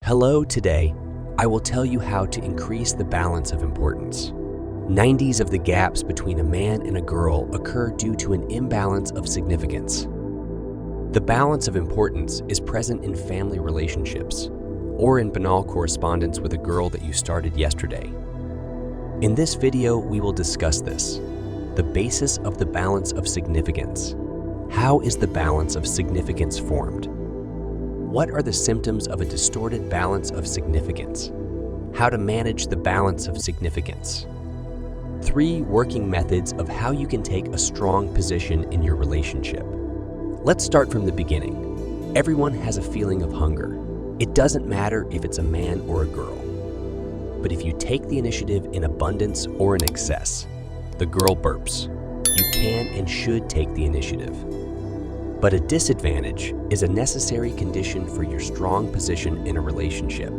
Hello, today I will tell you how to increase the balance of importance. 90s of the gaps between a man and a girl occur due to an imbalance of significance. The balance of importance is present in family relationships or in banal correspondence with a girl that you started yesterday. In this video, we will discuss this, the basis of the balance of significance. How is the balance of significance formed? What are the symptoms of a distorted balance of significance? How to manage the balance of significance? 3 working methods of how you can take a strong position in your relationship. Let's start from the beginning. Everyone has a feeling of hunger. It doesn't matter if it's a man or a girl. But if you take the initiative in abundance or in excess, the girl burps. You can and should take the initiative. But a disadvantage is a necessary condition for your strong position in a relationship.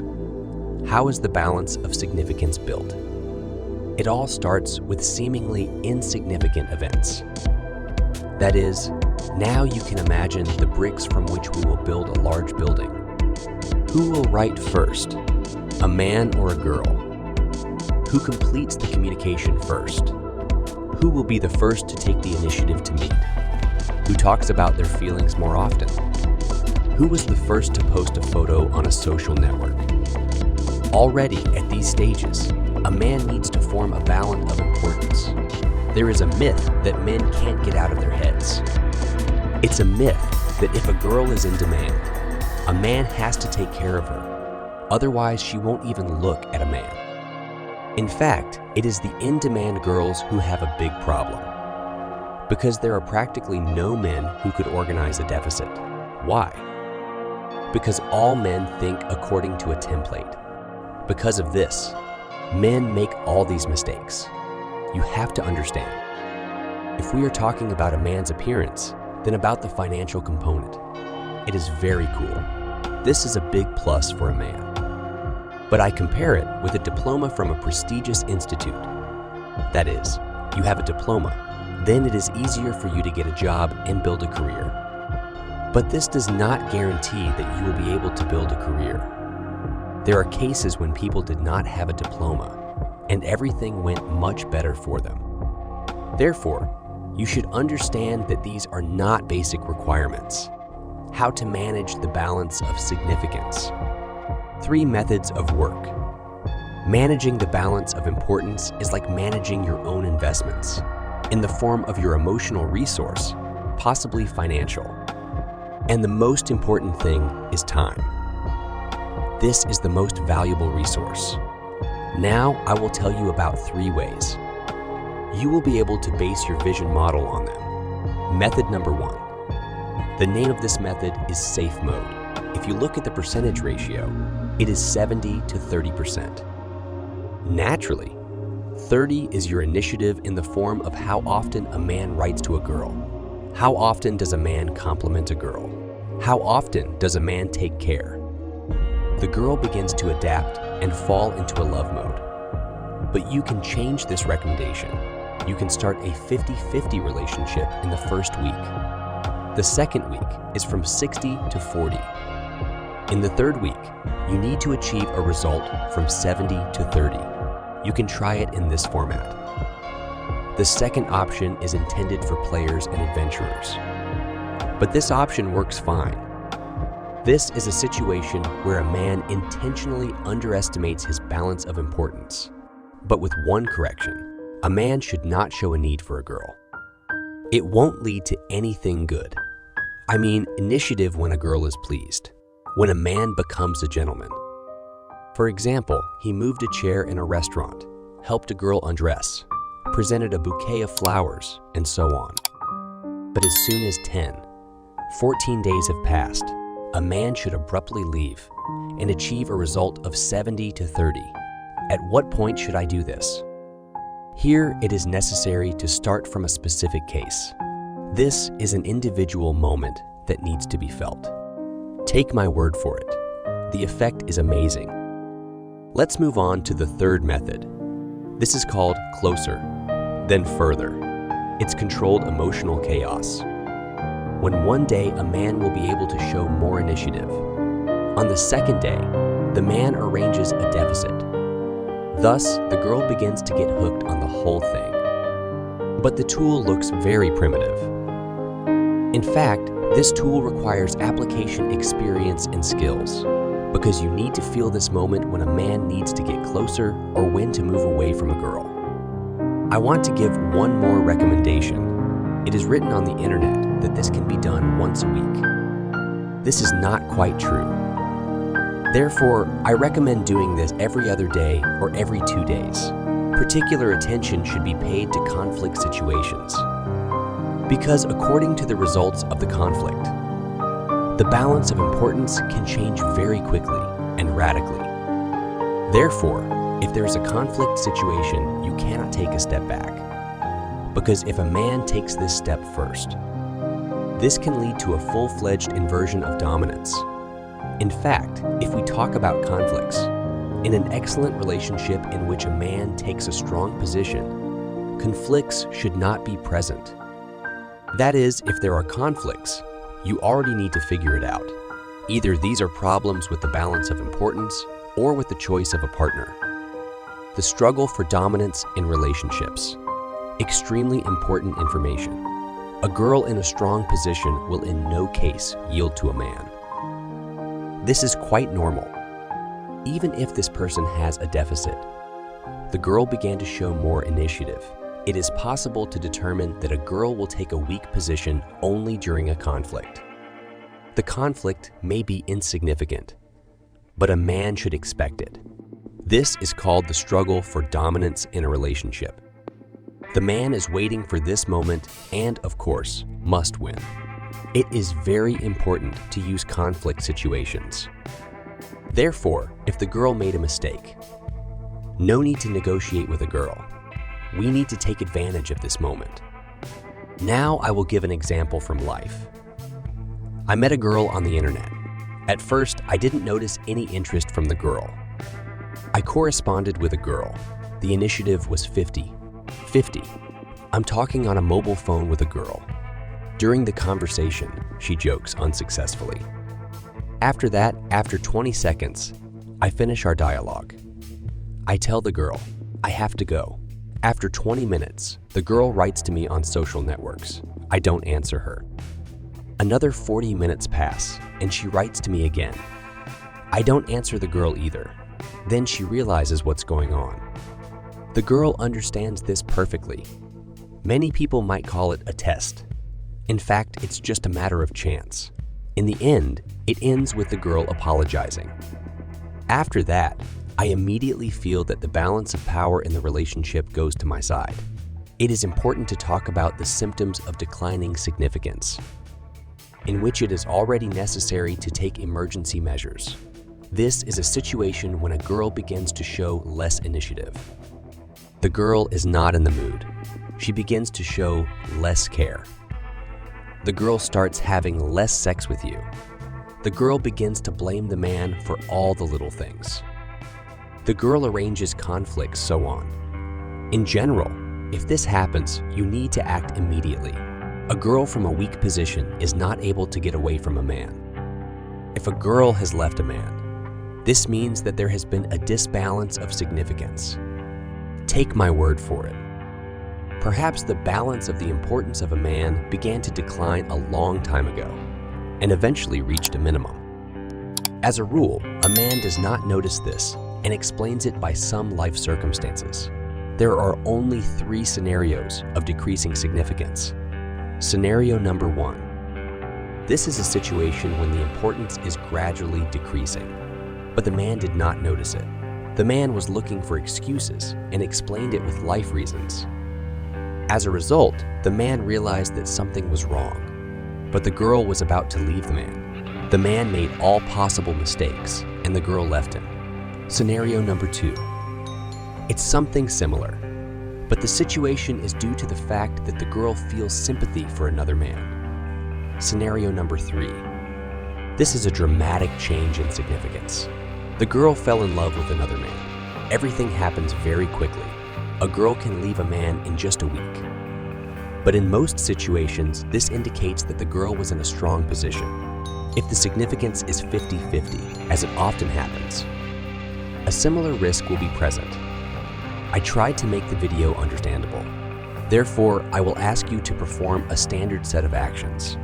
How is the balance of significance built? It all starts with seemingly insignificant events. That is, now you can imagine the bricks from which we will build a large building. Who will write first, a man or a girl? Who completes the communication first? Who will be the first to take the initiative to meet? Who talks about their feelings more often? Who was the first to post a photo on a social network? Already at these stages, a man needs to form a balance of importance. There is a myth that men can't get out of their heads. It's a myth that if a girl is in demand, a man has to take care of her. Otherwise, she won't even look at a man. In fact, it is the in-demand girls who have a big problem. Because there are practically no men who could organize a deficit. Why? Because all men think according to a template. Because of this, men make all these mistakes. You have to understand. If we are talking about a man's appearance, then about the financial component. It is very cool. This is a big plus for a man. But I compare it with a diploma from a prestigious institute. That is, you have a diploma. Then it is easier for you to get a job and build a career. But this does not guarantee that you will be able to build a career. There are cases when people did not have a diploma, and everything went much better for them. Therefore, you should understand that these are not basic requirements. How to manage the balance of significance. 3 methods of work. Managing the balance of importance is like managing your own investments, in the form of your emotional resource, possibly financial. And the most important thing is time. This is the most valuable resource. Now I will tell you about 3 ways. You will be able to base your vision model on them. Method number 1. The name of this method is safe mode. If you look at the percentage ratio, it is 70 to 30%. Naturally, 30 is your initiative in the form of how often a man writes to a girl. How often does a man compliment a girl? How often does a man take care? The girl begins to adapt and fall into a love mode. But you can change this recommendation. You can start a 50-50 relationship in the first week. The second week is from 60 to 40. In the third week, you need to achieve a result from 70 to 30. You can try it in this format. The second option is intended for players and adventurers. But this option works fine. This is a situation where a man intentionally underestimates his balance of importance. But with one correction, a man should not show a need for a girl. It won't lead to anything good. I mean, initiative when a girl is pleased, when a man becomes a gentleman. For example, he moved a chair in a restaurant, helped a girl undress, presented a bouquet of flowers, and so on. But as soon as 14 days have passed, a man should abruptly leave and achieve a result of 70 to 30. At what point should I do this? Here, it is necessary to start from a specific case. This is an individual moment that needs to be felt. Take my word for it. The effect is amazing. Let's move on to the third method. This is called closer, then further. It's controlled emotional chaos. When one day a man will be able to show more initiative. On the second day, the man arranges a deficit. Thus, the girl begins to get hooked on the whole thing. But the tool looks very primitive. In fact, this tool requires application experience and skills, because you need to feel this moment when a man needs to get closer or when to move away from a girl. I want to give one more recommendation. It is written on the internet that this can be done once a week. This is not quite true. Therefore, I recommend doing this every other day or every 2 days. Particular attention should be paid to conflict situations, because according to the results of the conflict, the balance of importance can change very quickly and radically. Therefore, if there is a conflict situation, you cannot take a step back, because if a man takes this step first, this can lead to a full-fledged inversion of dominance. In fact, if we talk about conflicts, in an excellent relationship in which a man takes a strong position, conflicts should not be present. That is, if there are conflicts, you already need to figure it out. Either these are problems with the balance of importance or with the choice of a partner. The struggle for dominance in relationships. Extremely important information. A girl in a strong position will in no case yield to a man. This is quite normal. Even if this person has a deficit, the girl began to show more initiative. It is possible to determine that a girl will take a weak position only during a conflict. The conflict may be insignificant, but a man should expect it. This is called the struggle for dominance in a relationship. The man is waiting for this moment and, of course, must win. It is very important to use conflict situations. Therefore, if the girl made a mistake, no need to negotiate with a girl. We need to take advantage of this moment. Now I will give an example from life. I met a girl on the internet. At first, I didn't notice any interest from the girl. I corresponded with a girl. The initiative was 50-50. I'm talking on a mobile phone with a girl. During the conversation, she jokes unsuccessfully. After that, after 20 seconds, I finish our dialogue. I tell the girl, I have to go. After 20 minutes, the girl writes to me on social networks. I don't answer her. Another 40 minutes pass, and she writes to me again. I don't answer the girl either. Then she realizes what's going on. The girl understands this perfectly. Many people might call it a test. In fact, it's just a matter of chance. In the end, it ends with the girl apologizing. After that, I immediately feel that the balance of power in the relationship goes to my side. It is important to talk about the symptoms of declining significance, in which it is already necessary to take emergency measures. This is a situation when a girl begins to show less initiative. The girl is not in the mood. She begins to show less care. The girl starts having less sex with you. The girl begins to blame the man for all the little things. The girl arranges conflicts, so on. In general, if this happens, you need to act immediately. A girl from a weak position is not able to get away from a man. If a girl has left a man, this means that there has been a disbalance of significance. Take my word for it. Perhaps the balance of the importance of a man began to decline a long time ago and eventually reached a minimum. As a rule, a man does not notice this and explains it by some life circumstances. There are only 3 scenarios of decreasing significance. Scenario number 1. This is a situation when the importance is gradually decreasing, but the man did not notice it. The man was looking for excuses and explained it with life reasons. As a result, the man realized that something was wrong, but the girl was about to leave the man. The man made all possible mistakes, and the girl left him. Scenario number 2. It's something similar, but the situation is due to the fact that the girl feels sympathy for another man. Scenario number 3. This is a dramatic change in significance. The girl fell in love with another man. Everything happens very quickly. A girl can leave a man in just a week. But in most situations, this indicates that the girl was in a strong position. If the significance is 50-50, as it often happens, A similar risk will be present. I tried to make the video understandable. Therefore, I will ask you to perform a standard set of actions.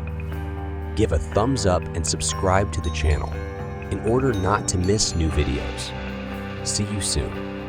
Give a thumbs up and subscribe to the channel in order not to miss new videos. See you soon.